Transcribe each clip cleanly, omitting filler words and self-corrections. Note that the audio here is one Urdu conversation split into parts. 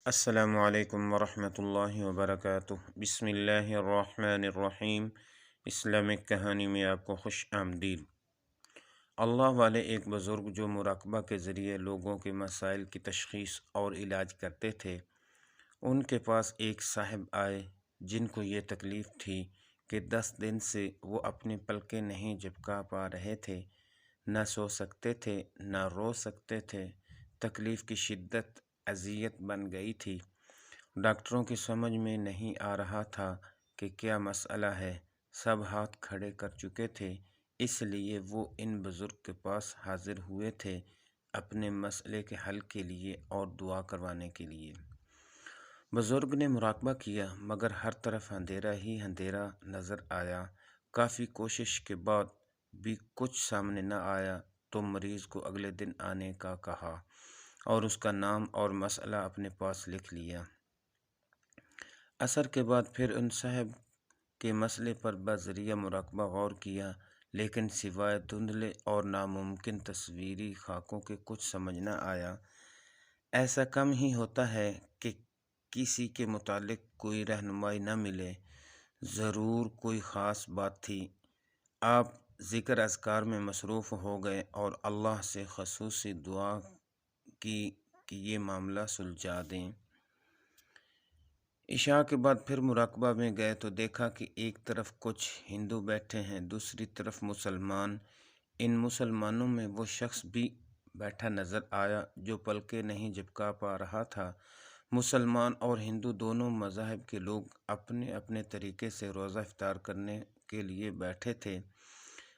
السلام علیکم ورحمۃ اللہ وبرکاتہ۔ بسم اللہ الرحمن الرحیم۔ اسلامک کہانی میں آپ کو خوش آمدید۔ اللہ والے ایک بزرگ جو مراقبہ کے ذریعے لوگوں کے مسائل کی تشخیص اور علاج کرتے تھے، ان کے پاس ایک صاحب آئے جن کو یہ تکلیف تھی کہ 10 دن سے وہ اپنی پلکیں نہیں جھپکا پا رہے تھے، نہ سو سکتے تھے نہ رو سکتے تھے۔ تکلیف کی شدت اذیت بن گئی تھی۔ ڈاکٹروں کی سمجھ میں نہیں آ رہا تھا کہ کیا مسئلہ ہے۔ سب ہاتھ کھڑے کر چکے تھے، اس لیے وہ ان بزرگ کے پاس حاضر ہوئے تھے اپنے مسئلے کے حل کے لیے اور دعا کروانے کے لیے۔ بزرگ نے مراقبہ کیا مگر ہر طرف اندھیرا ہی اندھیرا نظر آیا۔ کافی کوشش کے بعد بھی کچھ سامنے نہ آیا تو مریض کو اگلے دن آنے کا کہا اور اس کا نام اور مسئلہ اپنے پاس لکھ لیا۔ عصر کے بعد پھر ان صاحب کے مسئلے پر بذریعہ مراقبہ غور کیا، لیکن سوائے دھندلے اور ناممکن تصویری خاکوں کے کچھ سمجھ نہ آیا۔ ایسا کم ہی ہوتا ہے کہ کسی کے متعلق کوئی رہنمائی نہ ملے، ضرور کوئی خاص بات تھی۔ آپ ذکر اذکار میں مصروف ہو گئے اور اللہ سے خصوصی دعا کی کہ یہ معاملہ سلجھا دیں۔ عشاء کے بعد پھر مراقبہ میں گئے تو دیکھا کہ ایک طرف کچھ ہندو بیٹھے ہیں، دوسری طرف مسلمان۔ ان مسلمانوں میں وہ شخص بھی بیٹھا نظر آیا جو پلکیں نہیں جھپکا پا رہا تھا۔ مسلمان اور ہندو دونوں مذاہب کے لوگ اپنے اپنے طریقے سے روزہ افطار کرنے کے لیے بیٹھے تھے۔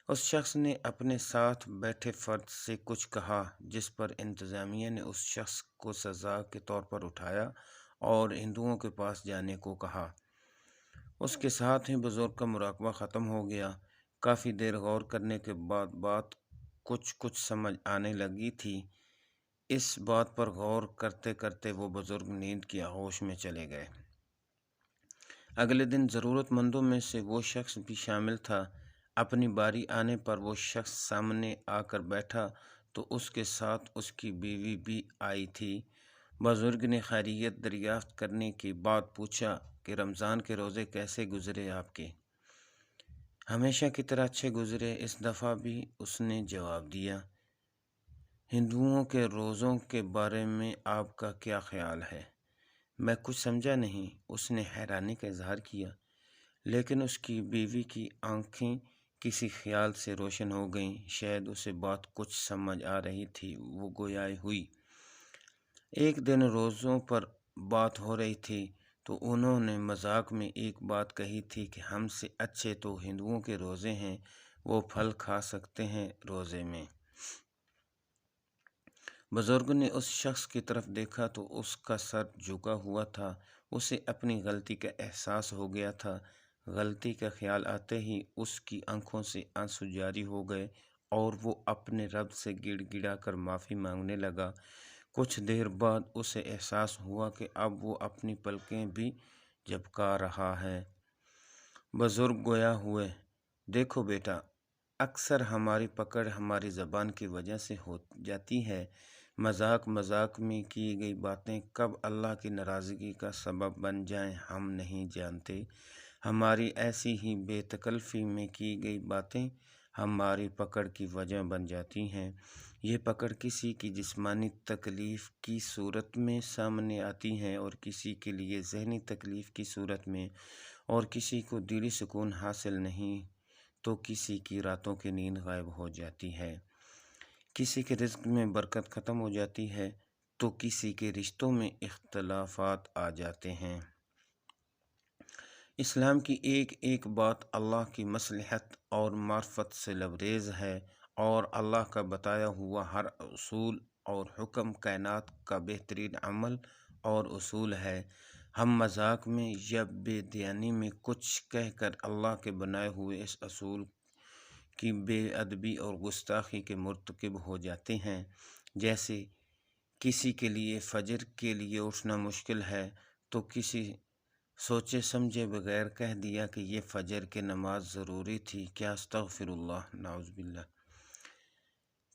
اس شخص نے اپنے ساتھ بیٹھے فرد سے کچھ کہا، جس پر انتظامیہ نے اس شخص کو سزا کے طور پر اٹھایا اور ہندوؤں کے پاس جانے کو کہا۔ اس کے ساتھ ہی بزرگ کا مراقبہ ختم ہو گیا۔ کافی دیر غور کرنے کے بعد بات کچھ سمجھ آنے لگی تھی۔ اس بات پر غور کرتے کرتے وہ بزرگ نیند کی آغوش میں چلے گئے۔ اگلے دن ضرورت مندوں میں سے وہ شخص بھی شامل تھا۔ اپنی باری آنے پر وہ شخص سامنے آ کر بیٹھا تو اس کے ساتھ اس کی بیوی بھی آئی تھی۔ بزرگ نے خیریت دریافت کرنے کے بعد پوچھا کہ رمضان کے روزے کیسے گزرے آپ کے؟ ہمیشہ کی طرح اچھے گزرے، اس دفعہ بھی اس نے جواب دیا۔ ہندوؤں کے روزوں کے بارے میں آپ کا کیا خیال ہے؟ میں کچھ سمجھا نہیں۔ اس نے حیرانی کا اظہار کیا، لیکن اس کی بیوی کی آنکھیں کسی خیال سے روشن ہو گئیں۔ شاید اسے بات کچھ سمجھ آ رہی تھی۔ وہ گویا ہوئی۔ ایک دن روزوں پر بات ہو رہی تھی تو انہوں نے مذاق میں ایک بات کہی تھی کہ ہم سے اچھے تو ہندوؤں کے روزے ہیں، وہ پھل کھا سکتے ہیں روزے میں۔ بزرگ نے اس شخص کی طرف دیکھا تو اس کا سر جھکا ہوا تھا۔ اسے اپنی غلطی کا احساس ہو گیا تھا۔ غلطی کا خیال آتے ہی اس کی آنکھوں سے آنسو جاری ہو گئے اور وہ اپنے رب سے گڑ گڑا کر معافی مانگنے لگا۔ کچھ دیر بعد اسے احساس ہوا کہ اب وہ اپنی پلکیں بھی جھپکا رہا ہے۔ بزرگ گویا ہوئے، دیکھو بیٹا، اکثر ہماری پکڑ ہماری زبان کی وجہ سے ہو جاتی ہے۔ مذاق میں کی گئی باتیں کب اللہ کی ناراضگی کا سبب بن جائیں ہم نہیں جانتے۔ ہماری ایسی ہی بے تکلفی میں کی گئی باتیں ہماری پکڑ کی وجہ بن جاتی ہیں۔ یہ پکڑ کسی کی جسمانی تکلیف کی صورت میں سامنے آتی ہیں اور کسی کے لیے ذہنی تکلیف کی صورت میں، اور کسی کو دلی سکون حاصل نہیں تو کسی کی راتوں کی نیند غائب ہو جاتی ہے۔ کسی کے رزق میں برکت ختم ہو جاتی ہے تو کسی کے رشتوں میں اختلافات آ جاتے ہیں۔ اسلام کی ایک ایک بات اللہ کی مصلحت اور معرفت سے لبریز ہے، اور اللہ کا بتایا ہوا ہر اصول اور حکم کائنات کا بہترین عمل اور اصول ہے۔ ہم مذاق میں یا بے دھیانی میں کچھ کہہ کر اللہ کے بنائے ہوئے اس اصول کی بے ادبی اور گستاخی کے مرتکب ہو جاتے ہیں۔ جیسے کسی کے لیے فجر کے لیے اٹھنا مشکل ہے تو کسی سوچے سمجھے بغیر کہہ دیا کہ یہ فجر کی نماز ضروری تھی، کیا استغفر اللہ، نعوذ باللہ۔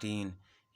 3,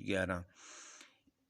11,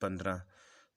15,